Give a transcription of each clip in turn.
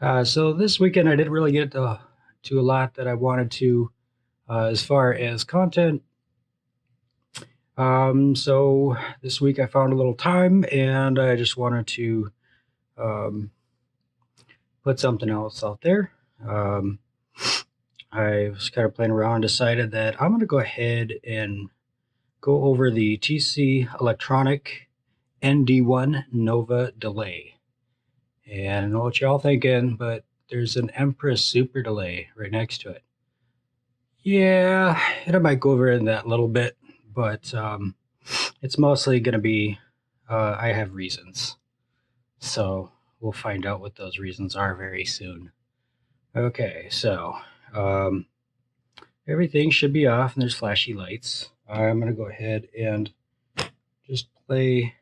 So this weekend I didn't really get to a lot that I wanted to as far as content. So this week I found a little time and I just wanted to um, put something else out there. Um, I was kind of playing around and decided that I'm going to go ahead and go over the TC Electronic ND1 Nova delay. And I know what y'all thinking, but there's an Empress Super delay right next to it. Yeah, and I might go over in that a little bit, but it's mostly going to be I have reasons. So we'll find out what those reasons are very soon. Okay, so um, everything should be off and there's flashy lights. I'm going to go ahead and just play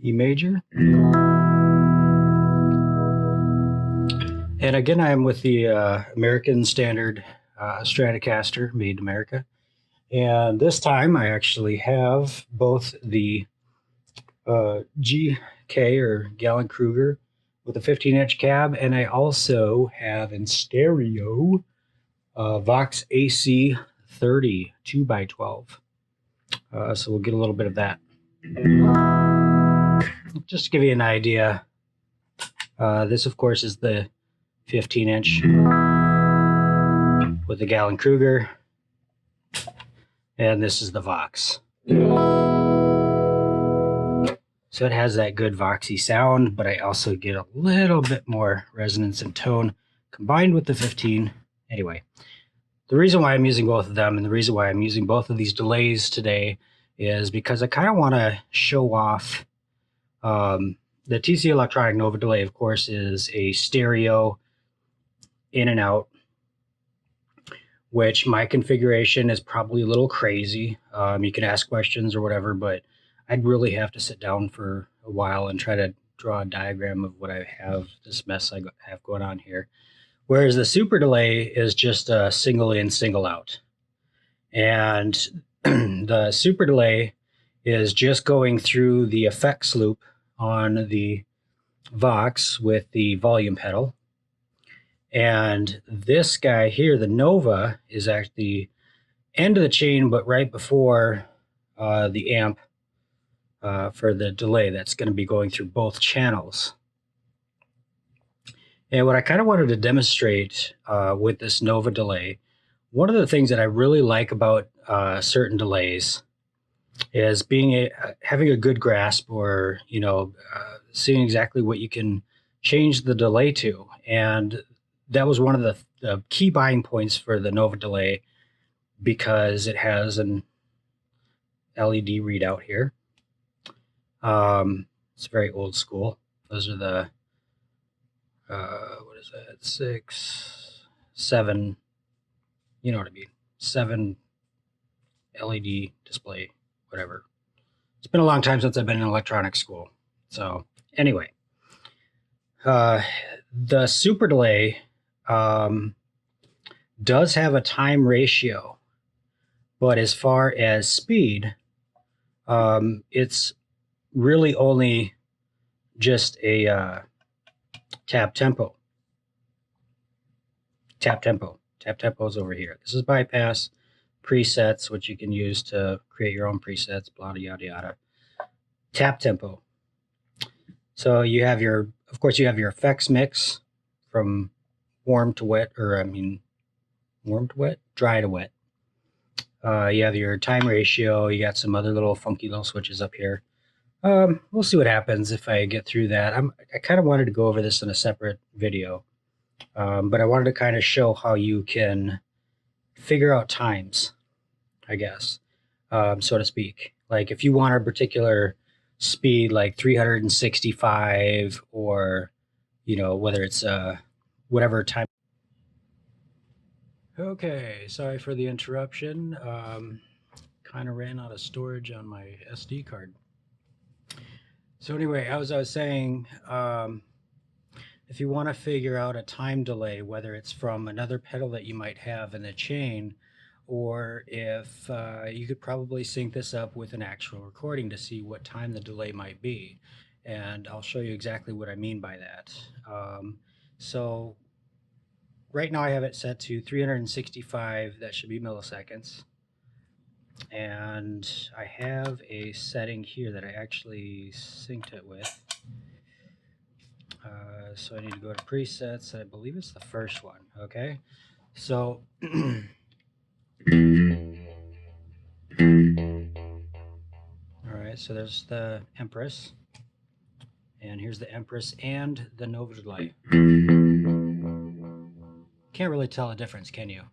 E major. And again, I am with the American Standard Stratocaster, made in America. And this time I actually have both the GK or Gallon-Kruger with a 15-inch cab, and I also have in stereo Vox AC 30 2x12. So we'll get a little bit of that. Just to give you an idea, this of course is the 15-inch with the Gallon-Kruger, and this is the Vox. So it has that good Voxy sound, but I also get a little bit more resonance and tone combined with the 15. Anyway, the reason why I'm using both of them and the reason why I'm using both of these delays today is because I kind of want to show off the TC Electronic Nova delay, of course, is a stereo in and out, which my configuration is probably a little crazy. You can ask questions or whatever, but I'd really have to sit down for a while and try to draw a diagram of what I have, this mess I have going on here. Whereas the super delay is just a single in, single out. And the super delay is just going through the effects loop on the Vox with the volume pedal. And this guy here, the Nova, is actually the end of the chain, but right before the amp for the delay that's going to be going through both channels. And what I kind of wanted to demonstrate with this Nova delay, one of the things that I really like about certain delays is having a good grasp, or seeing exactly what you can change the delay to. And that was one of the key buying points for the Nova delay, because it has an LED readout here. It's very old school. Those are the what is that? 6, 7. You know what I mean? 7 LED display, whatever. It's been a long time since I've been in electronics school. So anyway, the super delay does have a time ratio, but as far as speed, it's really only just a tap tempo. Tap tempo. Tap tempo is over here. This is bypass presets, which you can use to create your own presets, blah, yada, yada. Tap tempo. So you have of course, you have your effects mix from warm to wet, warm to wet, dry to wet. You have your time ratio. You got some other little funky little switches up here. We'll see what happens if I get through that. I kind of wanted to go over this in a separate video, but I wanted to kind of show how you can figure out times, I guess, so to speak. Like if you want a particular speed, like 365, or whether it's whatever time. Okay, sorry for the interruption. Kind of ran out of storage on my SD card. So anyway, as I was saying, if you want to figure out a time delay, whether it's from another pedal that you might have in the chain, or if you could probably sync this up with an actual recording to see what time the delay might be. and I'll show you exactly what I mean by that. So right now I have it set to 365, that should be milliseconds. And I have a setting here that I actually synced it with. So I need to go to presets. I believe it's the first one. Okay. So, all right. So there's the Empress. And here's the Empress and the Nova delay. Can't really tell the difference, can you?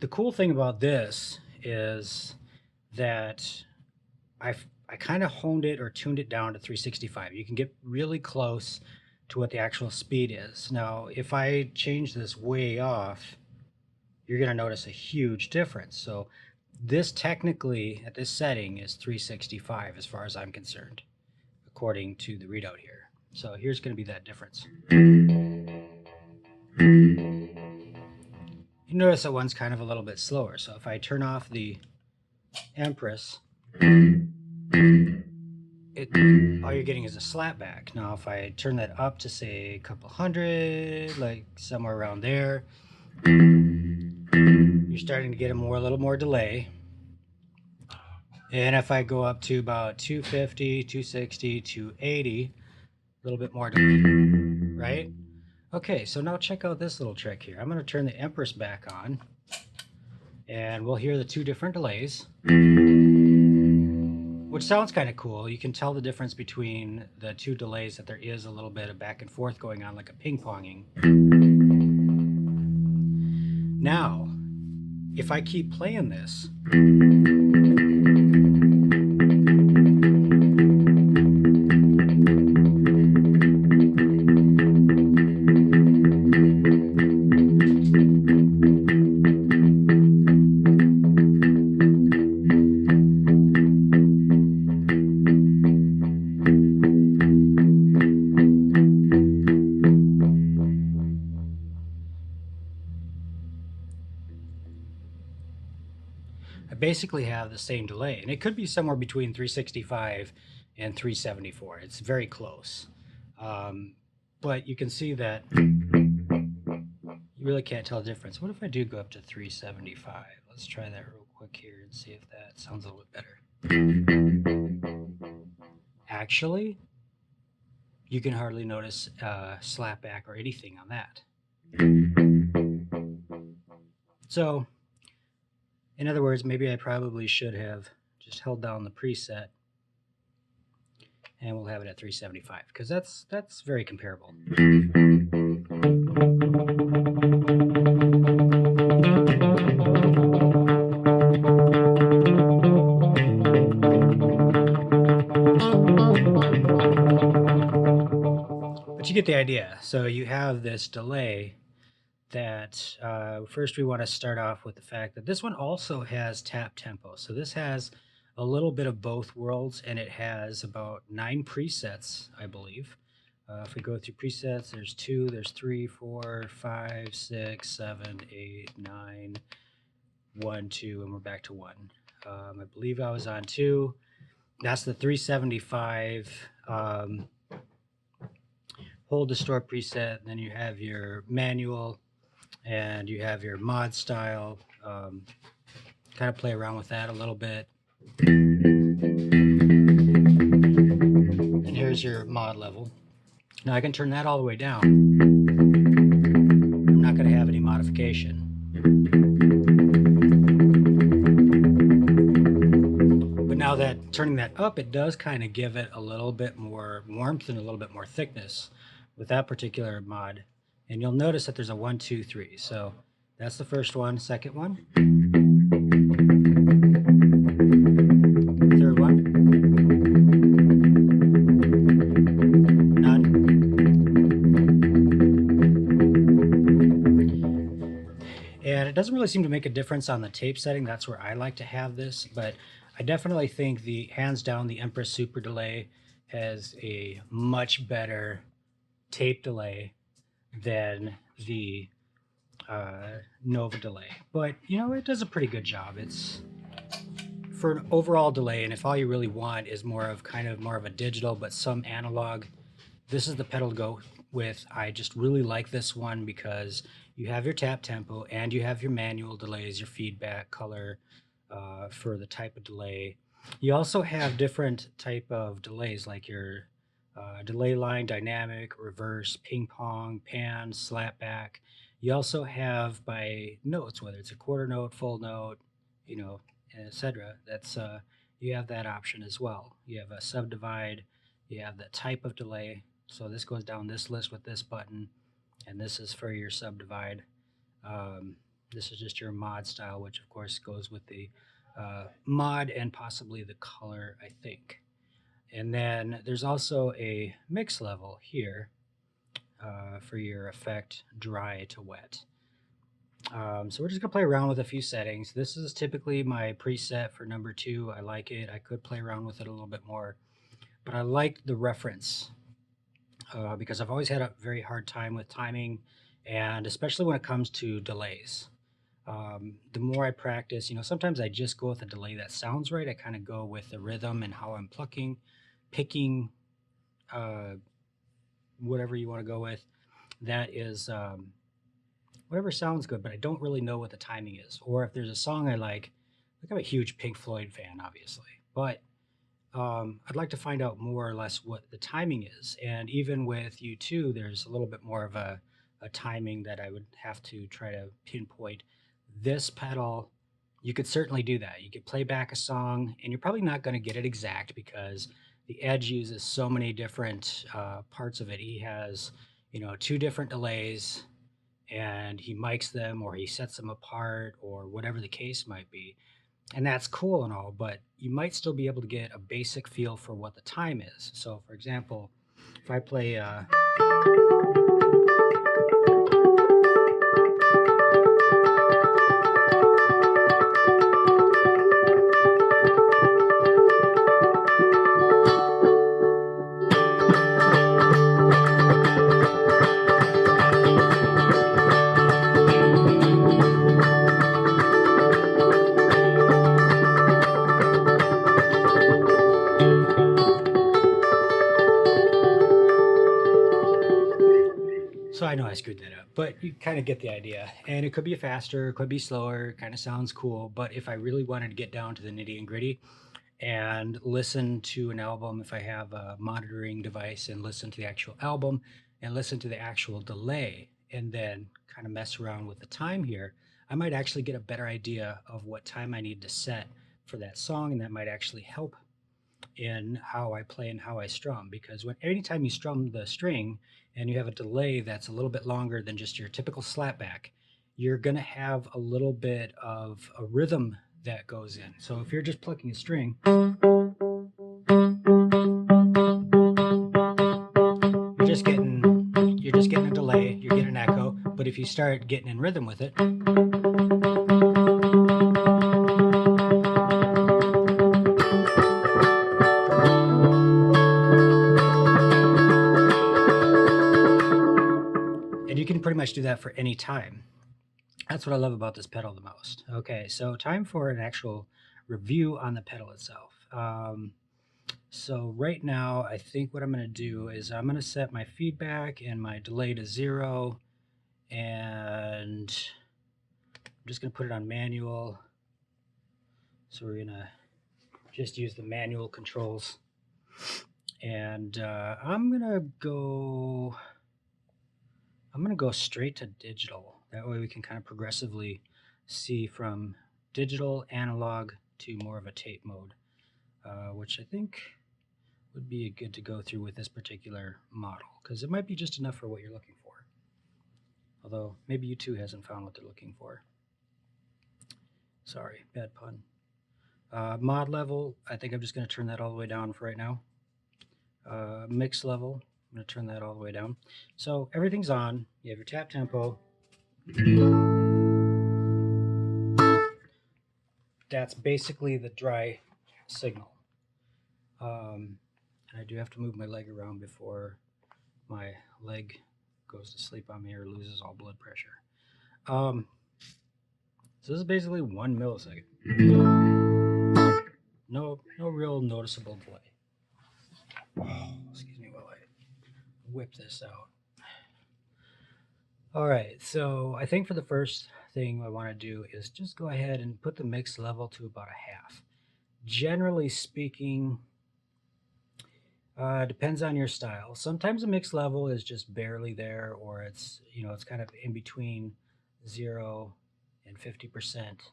The cool thing about this is that I kind of honed it or tuned it down to 365. You can get really close to what the actual speed is. Now, if I change this way off, you're going to notice a huge difference. So this technically at this setting is 365 as far as I'm concerned, according to the readout here. So here's going to be that difference. You notice that one's kind of a little bit slower. So if I turn off the Empress, all you're getting is a slapback. Now, if I turn that up to say a couple hundred, like somewhere around there, you're starting to get a little more delay. And if I go up to about 250, 260, 280, a little bit more delay, right? Okay, so now check out this little trick here. I'm going to turn the Empress back on, and we'll hear the two different delays, which sounds kind of cool. You can tell the difference between the two delays, that there is a little bit of back and forth going on, like a ping-ponging. Now, if I keep playing this, I basically have the same delay, and it could be somewhere between 365 and 374. It's very close. But you can see that you really can't tell the difference. What if I do go up to 375? Let's try that real quick here and see if that sounds a little bit better. Actually, you can hardly notice slapback or anything on that. So, in other words, maybe I probably should have just held down the preset, and we'll have it at 375, because that's very comparable. But you get the idea. So you have this delay that first we want to start off with the fact that this one also has tap tempo. So this has a little bit of both worlds, and it has about 9 presets, I believe. If we go through presets, there's 2, there's 3, 4, 5, 6, 7, 8, 9, 1, 2, and we're back to 1. I believe I was on 2. That's the 375 hold distort preset. And then you have your manual, and you have your mod style. Kind of play around with that a little bit. And here's your mod level. Now I can turn that all the way down. I'm not going to have any modification. But now that turning that up, it does kind of give it a little bit more warmth and a little bit more thickness with that particular mod. And you'll notice that there's a 1, 2, 3. So that's the first one. Second one. Third one. None. And it doesn't really seem to make a difference on the tape setting. That's where I like to have this. But I definitely think hands down, the Empress Super Delay has a much better tape delay than the Nova delay. But, you know, it does a pretty good job. for an overall delay, and if all you really want is more of a digital but some analog, this is the pedal to go with. I just really like this one because you have your tap tempo and you have your manual delays, your feedback, color for the type of delay. You also have different type of delays like your delay line, dynamic, reverse, ping pong, pan, slapback. You also have by notes, whether it's a quarter note, full note, you know, etc. That's you have that option as well. You have a subdivide. You have the type of delay. So this goes down this list with this button, and this is for your subdivide. Um, this is just your mod style, which of course goes with the mod and possibly the color, I think. And then there's also a mix level here for your effect dry to wet. So we're just gonna play around with a few settings. This is typically my preset for number 2. I like it. I could play around with it a little bit more, but I like the reference because I've always had a very hard time with timing, and especially when it comes to delays. The more I practice, sometimes I just go with a delay that sounds right. I kind of go with the rhythm and how I'm picking uh, whatever you want to go with. That is whatever sounds good, but I don't really know what the timing is. Or if there's a song I like I'm a huge Pink Floyd fan, obviously, but I'd like to find out more or less what the timing is. And even with U2, there's a little bit more of a timing that I would have to try to pinpoint. This pedal, you could certainly do that. You could play back a song, and you're probably not going to get it exact because the Edge uses so many different parts of it. He has, 2 different delays, and he mics them or he sets them apart or whatever the case might be. And that's cool and all, but you might still be able to get a basic feel for what the time is. So, for example, if I play so I know I screwed that up, but you kind of get the idea. And it could be faster, it could be slower, kind of sounds cool. But if I really wanted to get down to the nitty and gritty and listen to an album, if I have a monitoring device and listen to the actual album and listen to the actual delay and then kind of mess around with the time here, I might actually get a better idea of what time I need to set for that song. And that might actually help in how I play and how I strum, because anytime you strum the string and you have a delay that's a little bit longer than just your typical slapback, you're going to have a little bit of a rhythm that goes in. So if you're just plucking a string, you're just getting a delay, you're getting an echo. But if you start getting in rhythm with it, and you can pretty much do that for any time. That's what I love about this pedal the most. Okay, so time for an actual review on the pedal itself. So right now, I think what I'm going to do is I'm going to set my feedback and my delay to 0, and I'm just going to put it on manual. So we're going to just use the manual controls, and I'm going to go straight to digital. That way we can kind of progressively see from digital analog to more of a tape mode, which I think would be good to go through with this particular model, because it might be just enough for what you're looking for. Although maybe U2 hasn't found what they're looking for. Sorry, bad pun. Mod level, I think I'm just going to turn that all the way down for right now. Mix level, I'm going to turn that all the way down. So everything's on. You have your tap tempo. That's basically the dry signal. And I do have to move my leg around before my leg goes to sleep on me or loses all blood pressure. So this is basically 1 millisecond. no real noticeable delay. Oh, excuse me while I whip this out. All right, so I think for the first thing I want to do is just go ahead and put the mix level to about a half. Generally speaking, depends on your style. Sometimes the mix level is just barely there, or it's it's kind of in between 0 and 50%.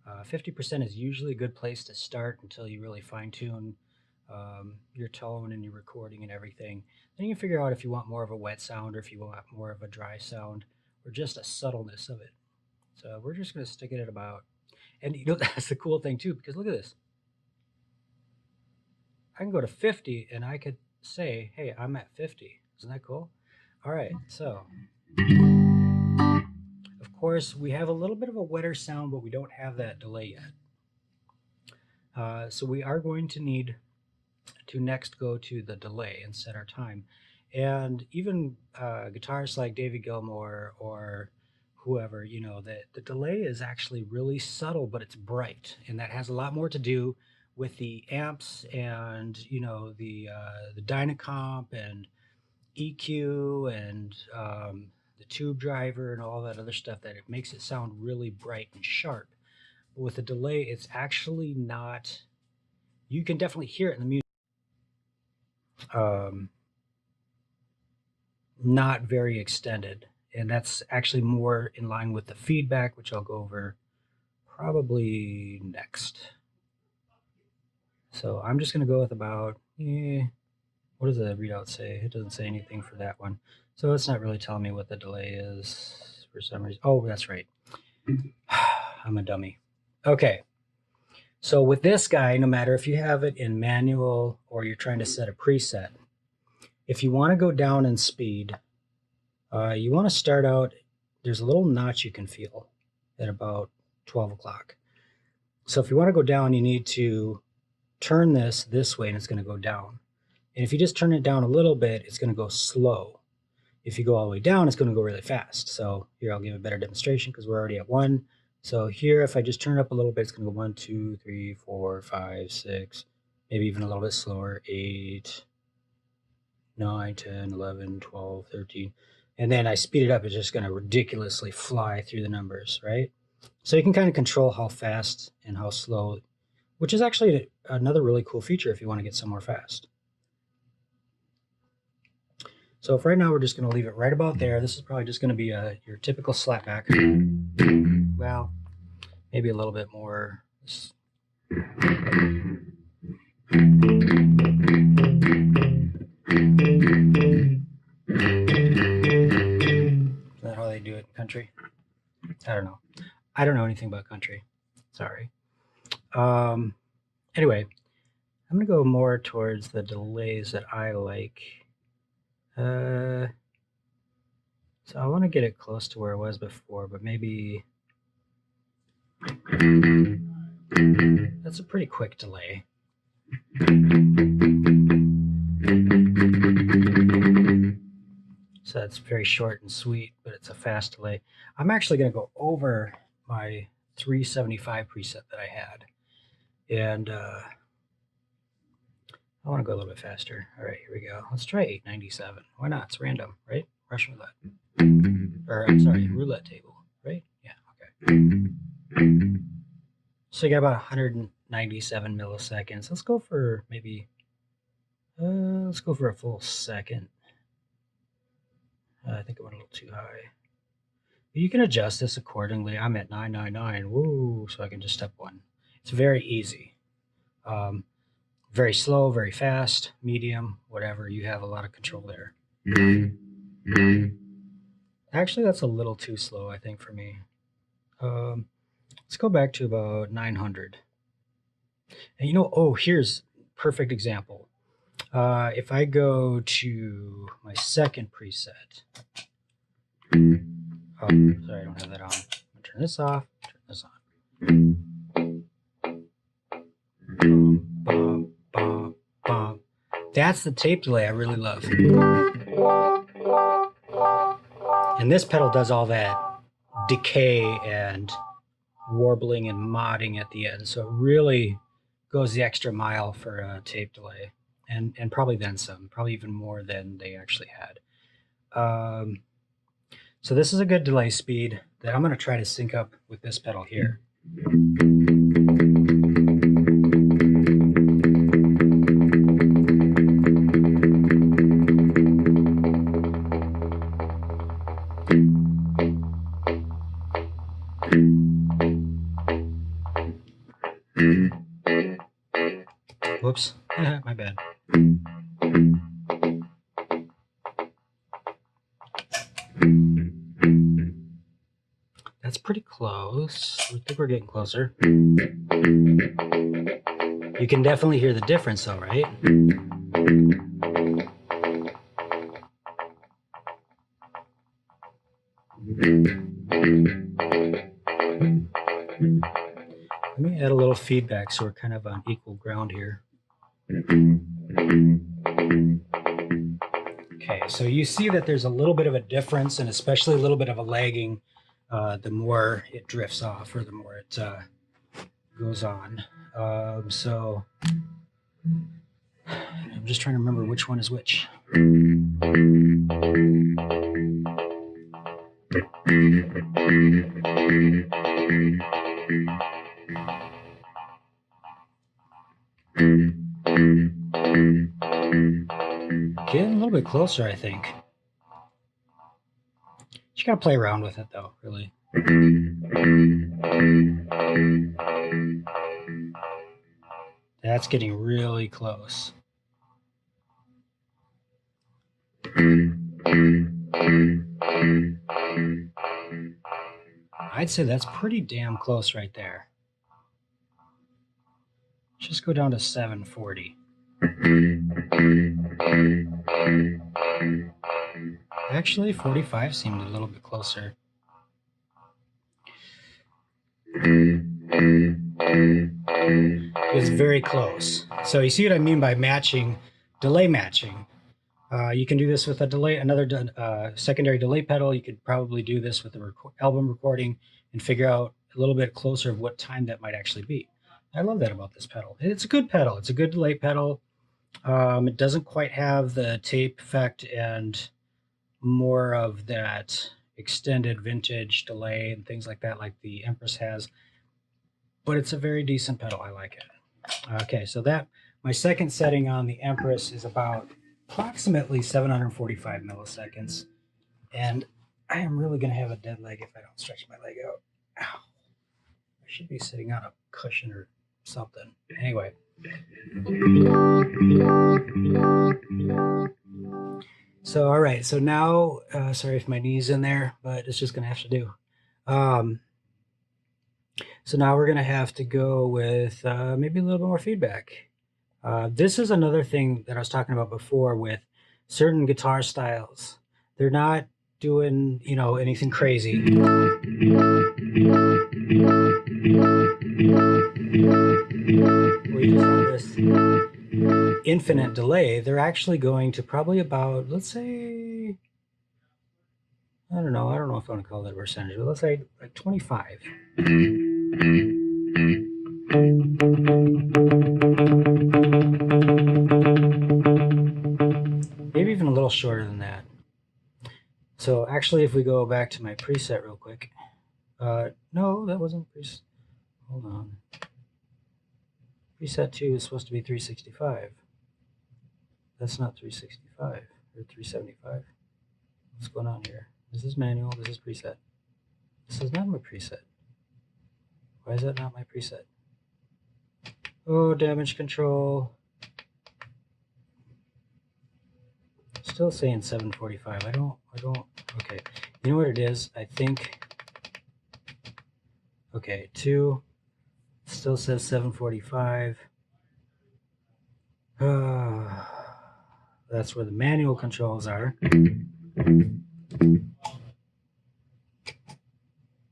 50% is usually a good place to start until you really fine tune your tone and your recording and everything. Then you can figure out if you want more of a wet sound or if you want more of a dry sound or just a subtleness of it. So we're just going to stick it at about, and that's the cool thing too, because look at this. I can go to 50 and I could say, hey, I'm at 50. Isn't that cool? All right, so of course we have a little bit of a wetter sound, but we don't have that delay yet. So we are going to need to next go to the delay and set our time. And even guitarists like David Gilmour or whoever, the delay is actually really subtle, but it's bright. And that has a lot more to do with the amps and, the Dynacomp and EQ and the tube driver and all that other stuff, that it makes it sound really bright and sharp. But with the delay, it's actually not, you can definitely hear it in the music. Not very extended, and that's actually more in line with the feedback, which I'll go over probably next. So I'm just going to go with about, what does the readout say? It doesn't say anything for that one, so it's not really telling me what the delay is for some reason. Oh, that's right. I'm a dummy. Okay, so with this guy, no matter if you have it in manual or you're trying to set a preset, if you want to go down in speed, you want to start out, there's a little notch you can feel at about 12 o'clock. So if you want to go down, you need to turn this way and it's going to go down. And if you just turn it down a little bit, it's going to go slow. If you go all the way down, it's going to go really fast. So here, I'll give a better demonstration because we're already at 1. So here, if I just turn it up a little bit, it's going to go 1, 2, 3, 4, 5, 6, maybe even a little bit slower, 8, 9, 10, 11, 12, 13. And then I speed it up, it's just going to ridiculously fly through the numbers, right? So you can kind of control how fast and how slow, which is actually another really cool feature if you want to get somewhere fast. So for right now, we're just going to leave it right about there. This is probably just going to be your typical slapback. Well, maybe a little bit more. Is that how they do it in country? I don't know. I don't know anything about country. Sorry. Anyway, I'm going to go more towards the delays that I like. So I want to get it close to where it was before, but maybe that's a pretty quick delay. So that's very short and sweet, but it's a fast delay. I'm actually going to go over my 375 preset that I had. And I want to go a little bit faster. All right, here we go. Let's try 897. Why not? It's random, right? Russian roulette. Or, I'm sorry, roulette table, right? Yeah, okay. So you got about 197 milliseconds. Let's go for maybe, let's go for a full second. I think it went a little too high. But you can adjust this accordingly. I'm at 999. Woo! So I can just step 1. It's very easy. Very slow, very fast, medium, whatever. You have a lot of control there. Actually, that's a little too slow, I think, for me. Let's go back to about 900. And here's perfect example. If I go to my second preset. Oh, sorry, I don't have that on. I'm gonna turn this off, turn this on. Bum, bum, bum. That's the tape delay I really love. And this pedal does all that decay and warbling and modding at the end. So it really goes the extra mile for a tape delay, and probably then some, probably even more than they actually had. So this is a good delay speed that I'm going to try to sync up with this pedal here. Whoops, my bad. That's pretty close. I think we're getting closer. You can definitely hear the difference though, right? Let me add a little feedback so we're kind of on equal ground here. Okay, so you see that there's a little bit of a difference, and especially a little bit of a lagging the more it drifts off or the more it goes on. So I'm just trying to remember which one is which. Getting a little bit closer, I think. You gotta play around with it though, really. That's getting really close. I'd say that's pretty damn close right there. Just go down to 740. Actually, 45 seemed a little bit closer. It's very close. So you see what I mean by matching, delay matching. You can do this with a delay, another secondary delay pedal. You could probably do this with the album recording and figure out a little bit closer of what time that might actually be. I love that about this pedal. It's a good pedal. It's a good delay pedal. It doesn't quite have the tape effect and more of that extended vintage delay and things like that, like the Empress has. But it's a very decent pedal. I like it. Okay, so that my second setting on the Empress is about approximately 745 milliseconds, and I am really going to have a dead leg if I don't stretch my leg out. Ow. I should be sitting on a cushion or something. Anyway. So, all right. So now, sorry if my knee's in there, but it's just going to have to do. So now we're going to have to go with maybe a little bit more feedback. This is another thing that I was talking about before with certain guitar styles. They're not doing, anything crazy. We just have this infinite delay. They're actually going to probably about, let's say, I don't know if I want to call that a percentage, but let's say like 25. Maybe even a little shorter than that. So actually, if we go back to my preset real quick, no, that wasn't preset. Hold on. Preset 2 is supposed to be 365. That's not 365 or 375. What's going on here? This is manual. This is preset. This is not my preset. Why is that not my preset? Oh, damage control. Still saying 745. I don't. Okay. You know what it is? I think. Okay, 2. Still says 745. That's where the manual controls are.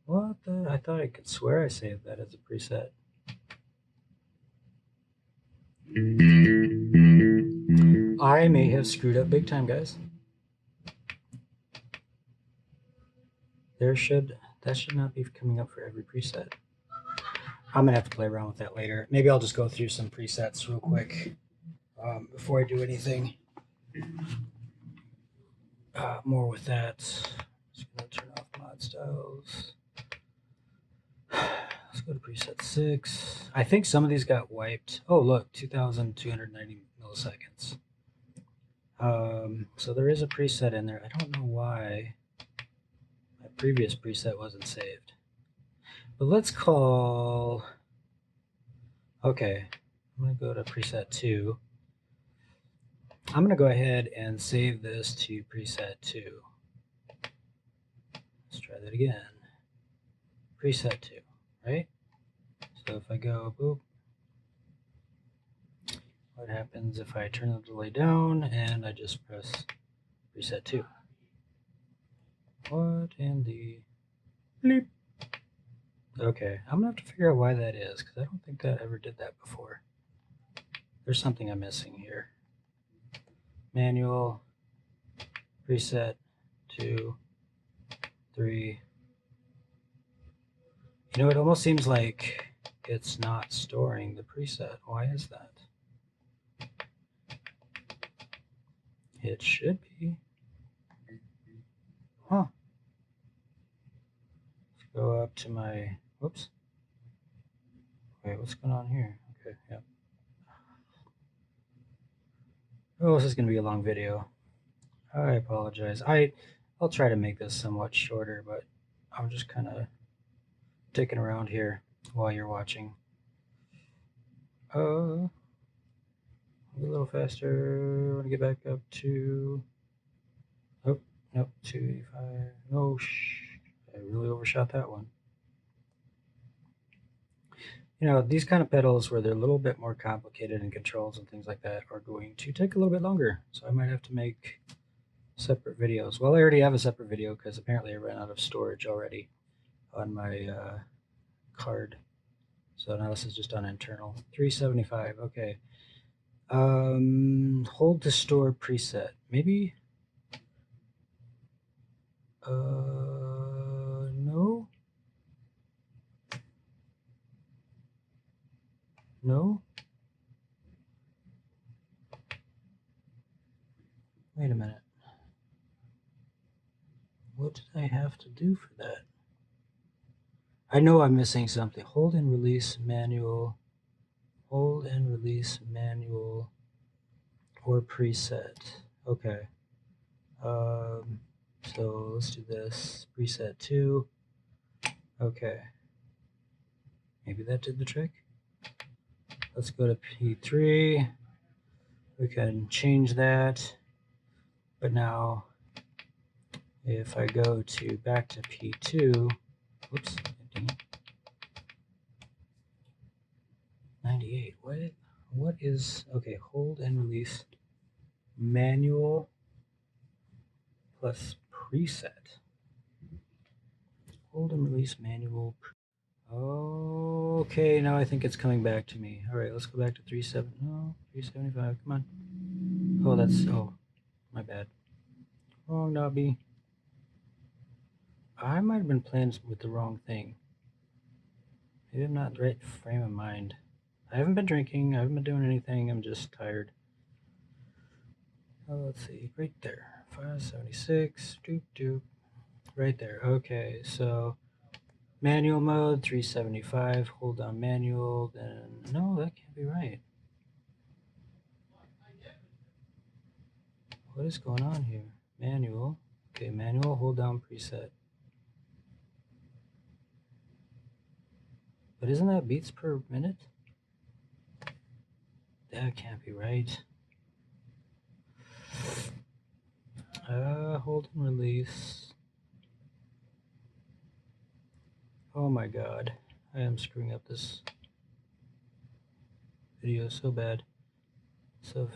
What the? I thought I could swear I saved that as a preset. I may have screwed up big time, guys. That should not be coming up for every preset. I'm gonna have to play around with that later. Maybe I'll just go through some presets real quick before I do anything more with that. Just gonna turn off mod styles. Let's go to preset 6. I think some of these got wiped. Oh, look, 2,290 milliseconds. So there is a preset in there. I don't know why my previous preset wasn't saved. But let's call... Okay, I'm going to go to preset 2. I'm going to go ahead and save this to preset 2. Let's try that again. Preset 2, right? So if I go, boop, what happens if I turn the delay down and I just press preset 2? What in the bleep? Okay, I'm going to have to figure out why that is, because I don't think that ever did that before. There's something I'm missing here. Manual, preset, 2, 3. You know, it almost seems like it's not storing the preset. Why is that? It should be. Huh. Let's go up to my, whoops. Wait, what's going on here? Okay, yep. Oh, this is going to be a long video. I apologize. I'll try to make this somewhat shorter, but I'm just kind of dicking around here while you're watching. A little faster. I want to get back up to... Oh, nope, 285. No, I really overshot that one. You know, these kind of pedals where they're a little bit more complicated in controls and things like that are going to take a little bit longer. So I might have to make separate videos. Well, I already have a separate video because apparently I ran out of storage already on my card. So now this is just on internal. 375, okay. Hold to store preset. Maybe... no? No? Wait a minute. What did I have to do for that? I know I'm missing something. Hold and release manual. Hold and release manual or preset. Okay. So let's do this. Preset 2. Okay. Maybe that did the trick. Let's go to P3. We can change that. But now, if I go to back to P2, whoops, 98. What is, okay, hold and release manual plus preset. Hold and release manual. Okay, now I think it's coming back to me. All right, let's go back to 375. Come on. Oh, that's, oh, my bad. Wrong knobby. I might have been playing with the wrong thing. Maybe I'm not in the right frame of mind. I haven't been drinking. I haven't been doing anything. I'm just tired. Oh, let's see. Right there. 576. Doop, doop. Right there. Okay, so manual mode, 375. Hold down manual. Then, no, that can't be right. What is going on here? Manual. Okay, manual, hold down preset. But isn't that beats per minute? That can't be right. Hold and release. Oh my god. I am screwing up this video so bad. So...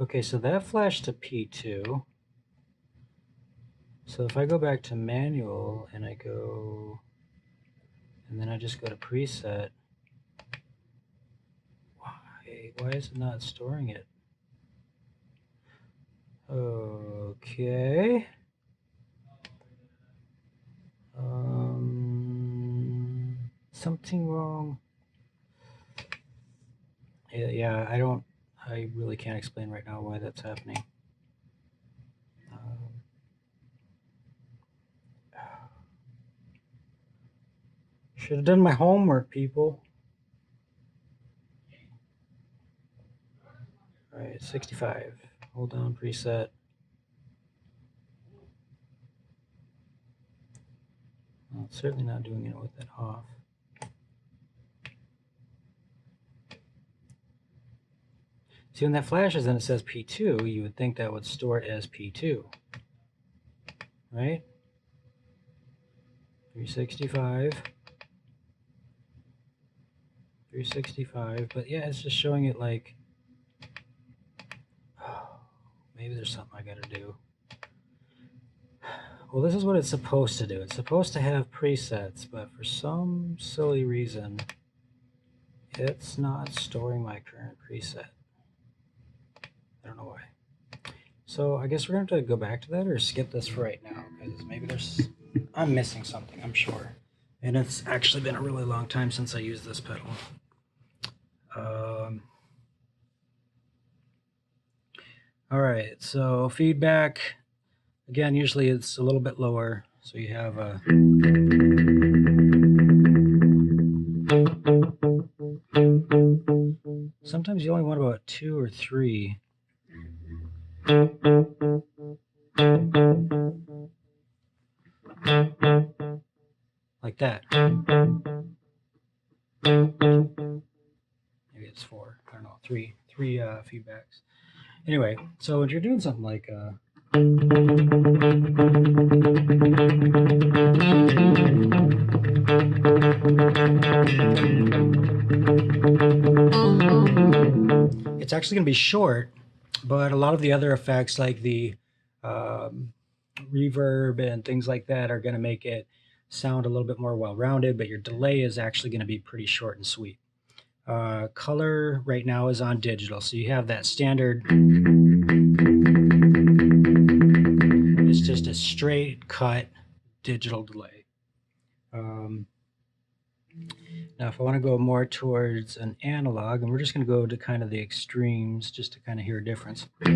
Okay, so that flashed to P2. So if I go back to manual and I go... And then I just go to preset. Why is it not storing it? Okay. something wrong? Yeah, I really can't explain right now why that's happening. Should have done my homework, people. All right, 65. Hold down preset. Well, it's certainly not doing it with it off. See, when that flashes and it says P2, you would think that would store it as P2, right? 365. 365, but yeah, it's just showing it like, oh, maybe there's something I gotta do. Well, this is what it's supposed to do. It's supposed to have presets, but for some silly reason, it's not storing my current preset. I don't know why. So I guess we're going to have to go back to that or skip this for right now, because maybe I'm missing something, I'm sure. And it's actually been a really long time since I used this pedal. All right, so feedback. Again, usually it's a little bit lower, so you have a... Sometimes you only want about 2 or 3. Like that. Maybe it's 4. I don't know. 3 feedbacks. Anyway, so when you're doing something like it's actually going to be short, but a lot of the other effects like the reverb and things like that are going to make it sound a little bit more well-rounded, but your delay is actually going to be pretty short and sweet. Color right now is on digital, so you have that standard. It's just a straight cut digital delay. Now if I want to go more towards an analog, and we're just going to go to kind of the extremes just to kind of hear a difference. I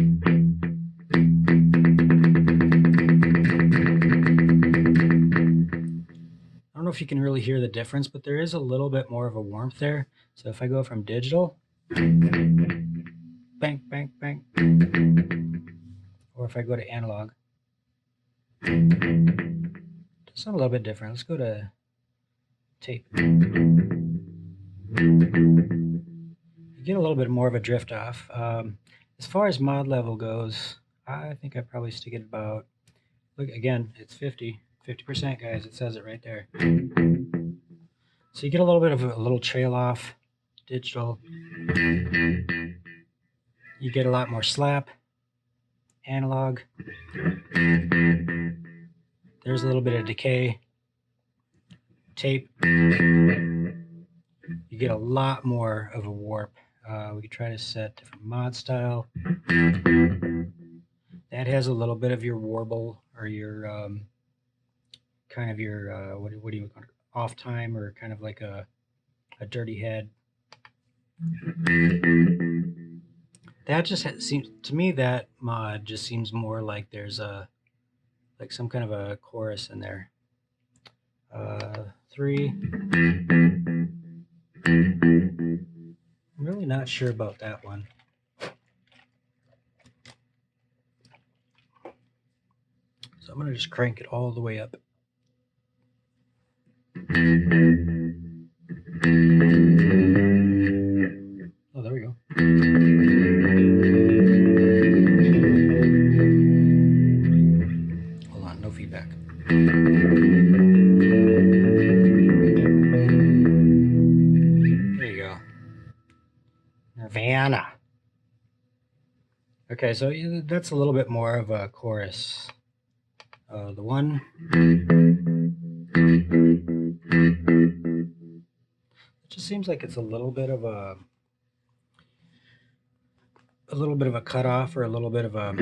don't know if you can really hear the difference, but there is a little bit more of a warmth there. So if I go from digital, bang, bang, bang, or if I go to analog, it's a little bit different. Let's go to tape. You get a little bit more of a drift off. As far as mod level goes, I think I probably stick it about, look, again, it's 50%, guys. It says it right there. So you get a little bit of a little trail off, digital. You get a lot more slap, analog. There's a little bit of decay, tape. You get a lot more of a warp. We could try to set different mod style. That has a little bit of your warble or your kind of your what do you call it? Off time, or kind of like a dirty head. That just seems to me, that mod just seems more like there's a like some kind of a chorus in there. 3. I'm really not sure about that one. So I'm going to just crank it all the way up. Oh, there we go. Hold on, no feedback. There you go. Nirvana. Okay, so that's a little bit more of a chorus. The one. It just seems like it's a little bit of a cutoff, or a little bit of a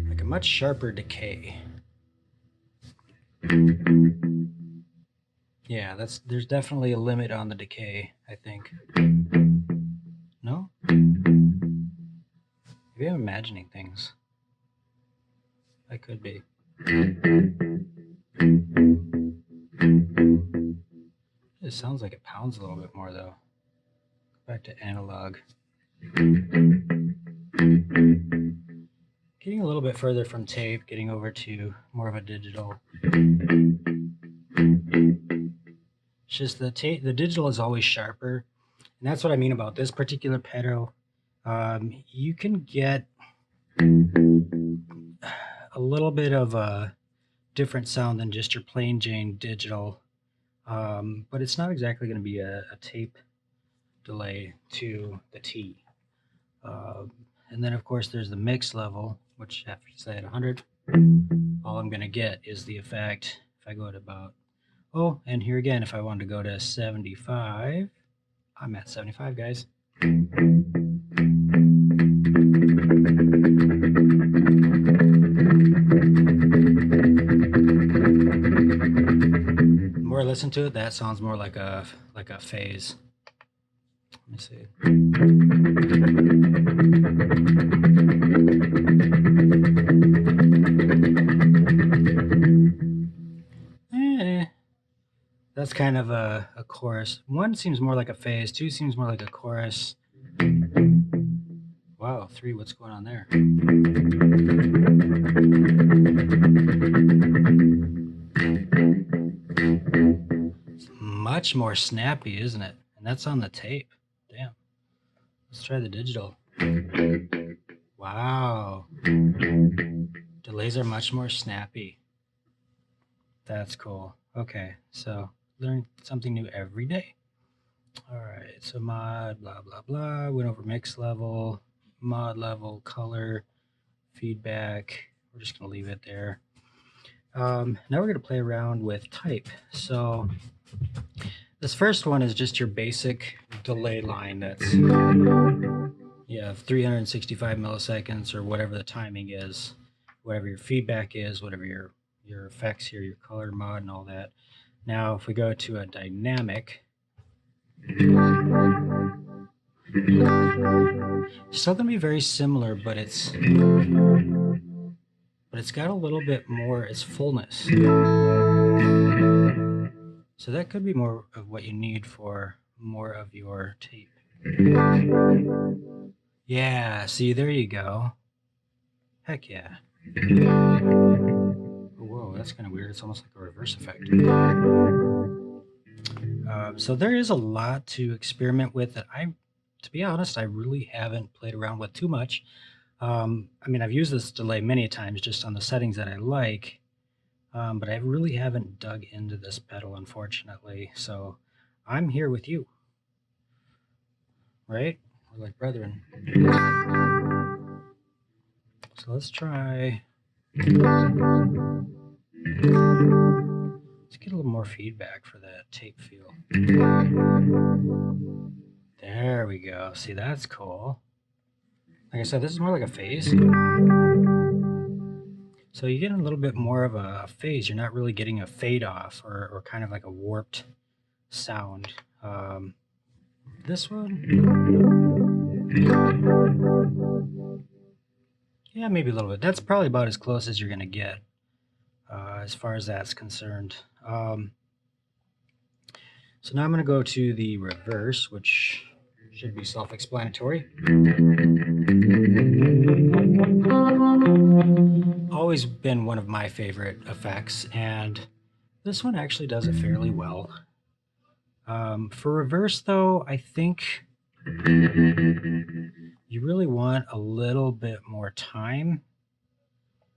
like a much sharper decay. Yeah, there's definitely a limit on the decay, I think. No? Maybe I'm imagining things. I could be. It sounds like it pounds a little bit more though. Back to analog. Getting a little bit further from tape, getting over to more of a digital. It's just the digital is always sharper, and that's what I mean about this particular pedal. You can get a little bit of a different sound than just your plain Jane digital, but it's not exactly going to be a tape delay to the T. And then, of course, there's the mix level, which after you say at 100, all I'm going to get is the effect. If I go to about, oh, and here again, if I wanted to go to 75, I'm at 75, guys. The more I listen to it, that sounds more like a phase. Let me see. That's kind of a chorus. 1 seems more like a phase. 2 seems more like a chorus. Wow, 3, what's going on there? It's much more snappy, isn't it? And that's on the tape. Damn. Let's try the digital. Wow. Delays are much more snappy. That's cool. Okay, so learn something new every day. All right, so mod, blah, blah, blah. Went over mix level, mod level, color, feedback. We're just going to leave it there. Now we're going to play around with type. So this first one is just your basic delay line. That's, you have 365 milliseconds or whatever the timing is, whatever your feedback is, whatever your effects here, your color mod and all that. Now, if we go to a dynamic, still going to be very similar, but it's got a little bit more, it's fullness. So that could be more of what you need for more of your tape. Yeah, see, there you go. Heck yeah. Whoa, that's kind of weird. It's almost like a reverse effect. So there is a lot to experiment with that to be honest, I really haven't played around with too much. I mean, I've used this delay many times just on the settings that I like, but I really haven't dug into this pedal, unfortunately. So I'm here with you, right? We're like brethren. So let's try. Let's get a little more feedback for that tape feel. There we go. See, that's cool. Like I said, this is more like a phase. So you get a little bit more of a phase. You're not really getting a fade off or kind of like a warped sound. This one, yeah, maybe a little bit. That's probably about as close as you're going to get as far as that's concerned. So now I'm going to go to the reverse, which should be self-explanatory. Always been one of my favorite effects, and this one actually does it fairly well. For reverse, though, I think you really want a little bit more time.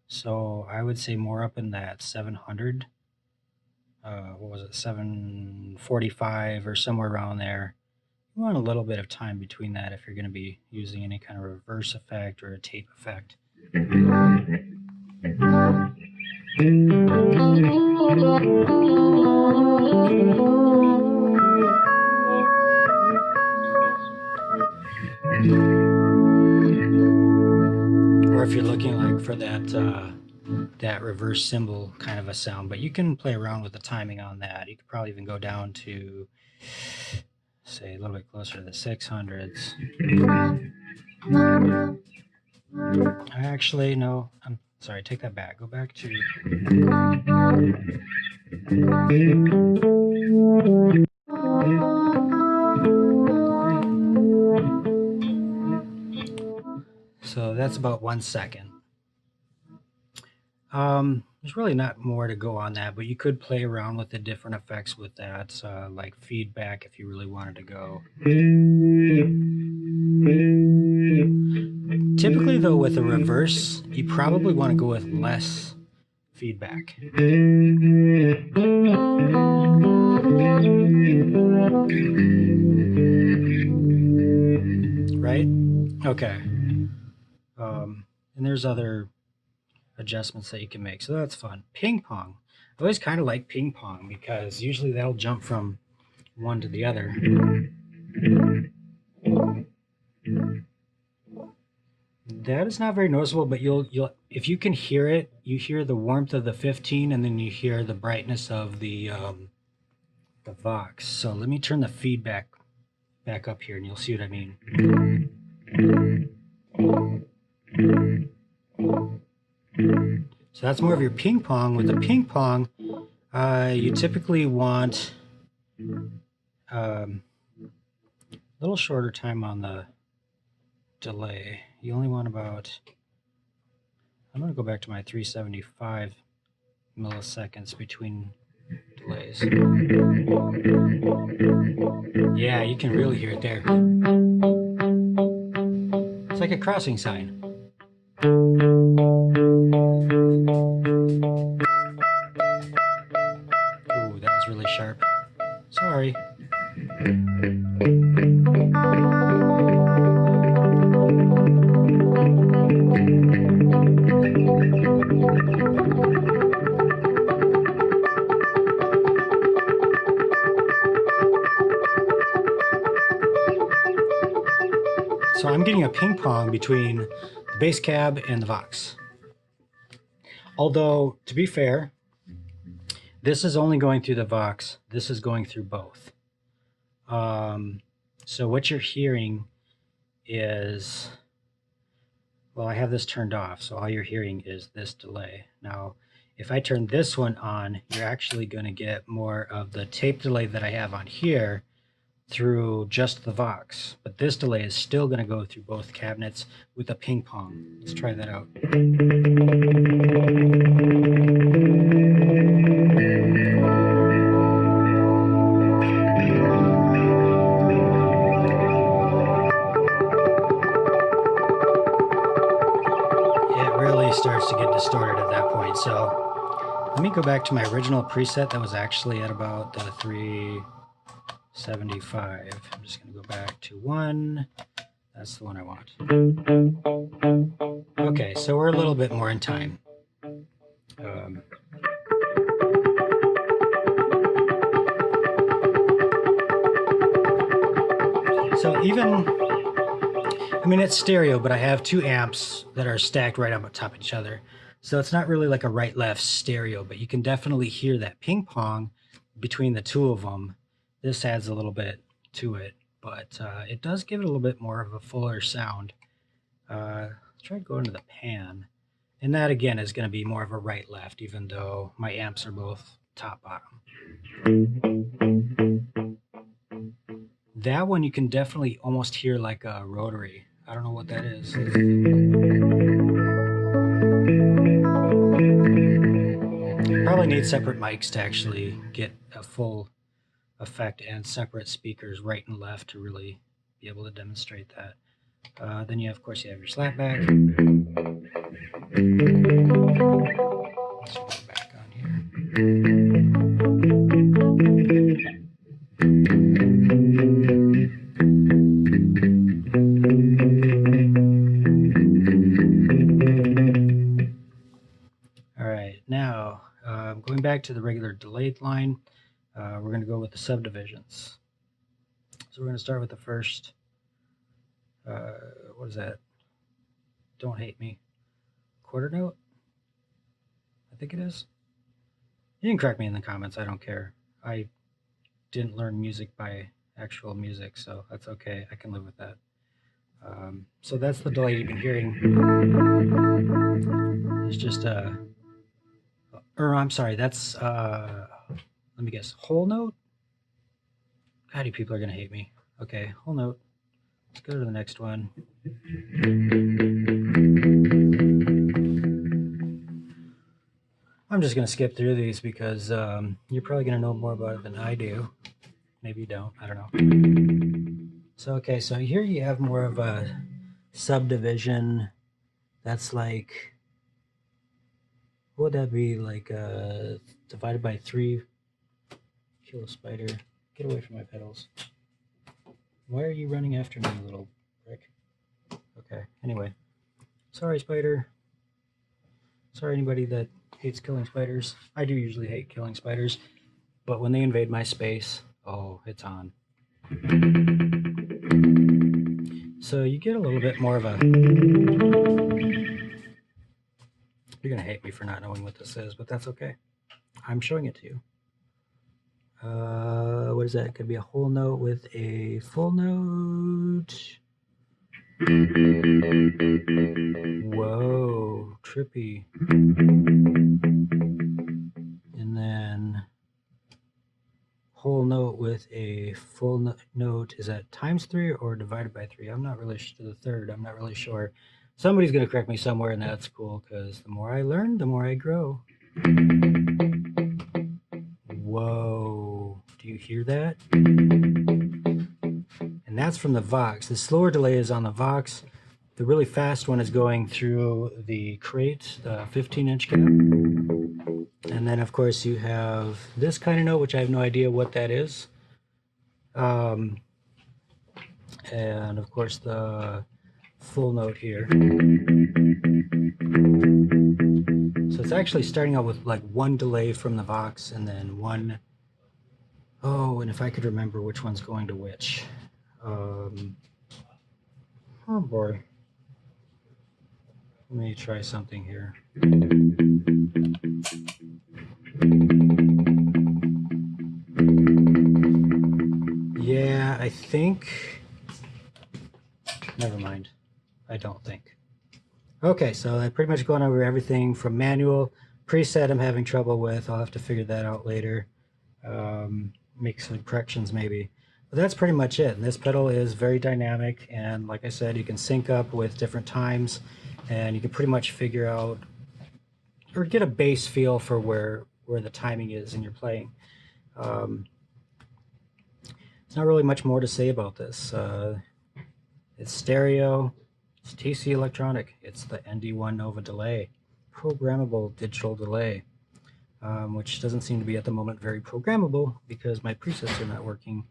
So I would say more up in that 700. What was it, 745 or somewhere around there. You want a little bit of time between that if you're going to be using any kind of reverse effect or a tape effect. Or if you're looking like for that that reverse cymbal kind of a sound, but you can play around with the timing on that. You could probably even go down to, say, a little bit closer to the 600s. Actually, no, I'm sorry, take that back. Go back to... So that's about 1 second. There's really not more to go on that, but you could play around with the different effects with that, like feedback if you really wanted to go. Typically, though, with a reverse, you probably want to go with less feedback. Right? Okay. And there's other adjustments that you can make, so that's fun. Ping pong. I always kind of like ping pong because usually that'll jump from one to the other. That is not very noticeable, but you'll if you can hear it, you hear the warmth of the 15, and then you hear the brightness of the Vox. So let me turn the feedback back up here, and you'll see what I mean. So that's more of your ping pong. With the ping pong, you typically want a little shorter time on the delay. You only want about, I'm going to go back to my 375 milliseconds between delays. Yeah, you can really hear it there. It's like a crossing sign. Ooh, that was really sharp. Sorry. So I'm getting a ping pong between the bass cab and the Vox. Although, to be fair, this is only going through the Vox. This is going through both. So what you're hearing is, well, I have this turned off, so all you're hearing is this delay. Now, if I turn this one on, you're actually going to get more of the tape delay that I have on here through just the Vox. But this delay is still going to go through both cabinets with a ping pong. Let's try that out. Starts to get distorted at that point. So let me go back to my original preset that was actually at about the 375. I'm just going to go back to 1. That's the one I want. Okay, so we're a little bit more in time. So even, I mean, it's stereo, but I have 2 amps that are stacked right on top of each other. So it's not really like a right-left stereo, but you can definitely hear that ping pong between the 2 of them. This adds a little bit to it, but it does give it a little bit more of a fuller sound. Let's try going to the pan. And that, again, is going to be more of a right-left, even though my amps are both top-bottom. That one you can definitely almost hear like a rotary. I don't know what that is. Probably need separate mics to actually get a full effect and separate speakers right and left to really be able to demonstrate that. Then you have, of course, you have your slapback. Let's go back on here. All right, now going back to the regular delayed line, we're going to go with the subdivisions. So we're going to start with the first, what is that? Don't hate me. Quarter note? think it is. You can correct me in the comments. I don't care. I didn't learn music by actual music, so that's okay. I can live with that. So that's the delay you've been hearing. It's just or I'm sorry, that's let me guess, whole note. God, you people are gonna hate me. Okay, whole note. Let's go to the next one. I'm just gonna skip through these because you're probably gonna know more about it than I do. Maybe you don't. I don't know. So okay, so here you have more of a subdivision. That's like, what would that be, like divided by 3? Kill a spider. Get away from my pedals. Why are you running after me, little prick? Okay, anyway. Sorry, spider. Sorry, anybody that hates killing spiders. I do usually hate killing spiders, but when they invade my space, oh, it's on. So you get a little bit more of a... You're going to hate me for not knowing what this is, but that's okay. I'm showing it to you. What is that? It could be a whole note with a full note. Whoa, trippy. And then whole note with a full note. Is that times 3 or divided by 3? I'm not really sure. The third, I'm not really sure. Somebody's going to correct me somewhere, and that's cool, because the more I learn, the more I grow. Whoa, do you hear that? And that's from the Vox. The slower delay is on the Vox. The really fast one is going through the crate, the 15-inch cap. And then, of course, you have this kind of note, which I have no idea what that is. And, of course, the full note here. So it's actually starting out with like one delay from the Vox and then one... Oh, and if I could remember which one's going to which. Oh boy. Let me try something here. Yeah, I think... Never mind. I don't think. Okay, so I've pretty much gone over everything from manual. Preset I'm having trouble with. I'll have to figure that out later. Make some corrections maybe. But that's pretty much it. And this pedal is very dynamic, and like I said, you can sync up with different times, and you can pretty much figure out or get a base feel for where the timing is in your playing. There's not really much more to say about this. It's stereo, it's TC electronic, it's the ND1 Nova delay, programmable digital delay, which doesn't seem to be at the moment very programmable because my presets are not working.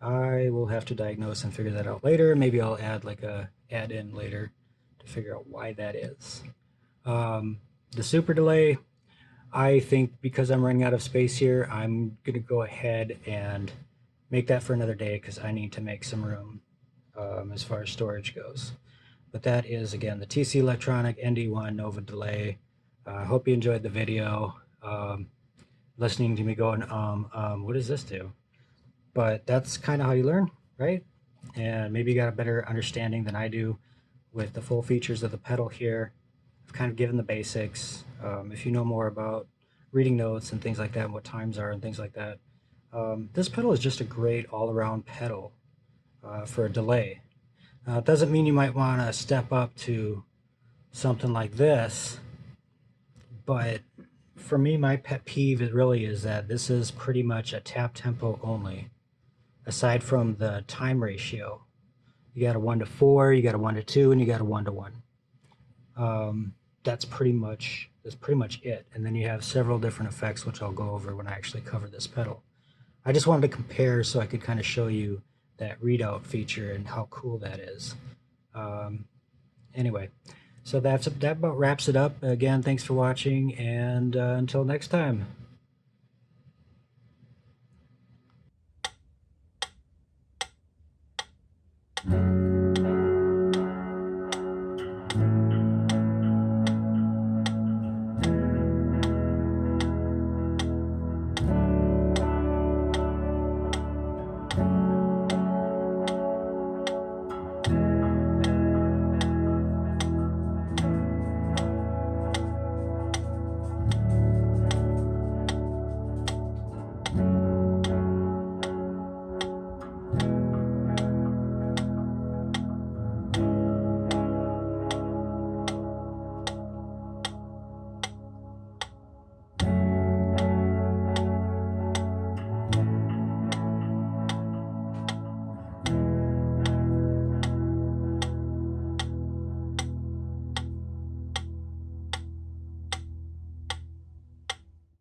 I will have to diagnose and figure that out later. Maybe I'll add like a add-in later to figure out why that is. The super delay, I think because I'm running out of space here, I'm going to go ahead and make that for another day because I need to make some room as far as storage goes. But that is, again, the TC Electronic ND1 Nova delay. I hope you enjoyed the video. Listening to me going, what does this do? But that's kind of how you learn, right? And maybe you got a better understanding than I do with the full features of the pedal here. I've kind of given the basics. If you know more about reading notes and things like that, and what times are and things like that, this pedal is just a great all-around pedal for a delay. It doesn't mean you might want to step up to something like this, but for me, my pet peeve really is that this is pretty much a tap tempo only, aside from the time ratio. You got a 1:4, you got a 1:2, and you got a 1:1. That's pretty much it. And then you have several different effects, which I'll go over when I actually cover this pedal. I just wanted to compare so I could kind of show you that readout feature and how cool that is. Anyway, so that about wraps it up. Again, thanks for watching, and until next time.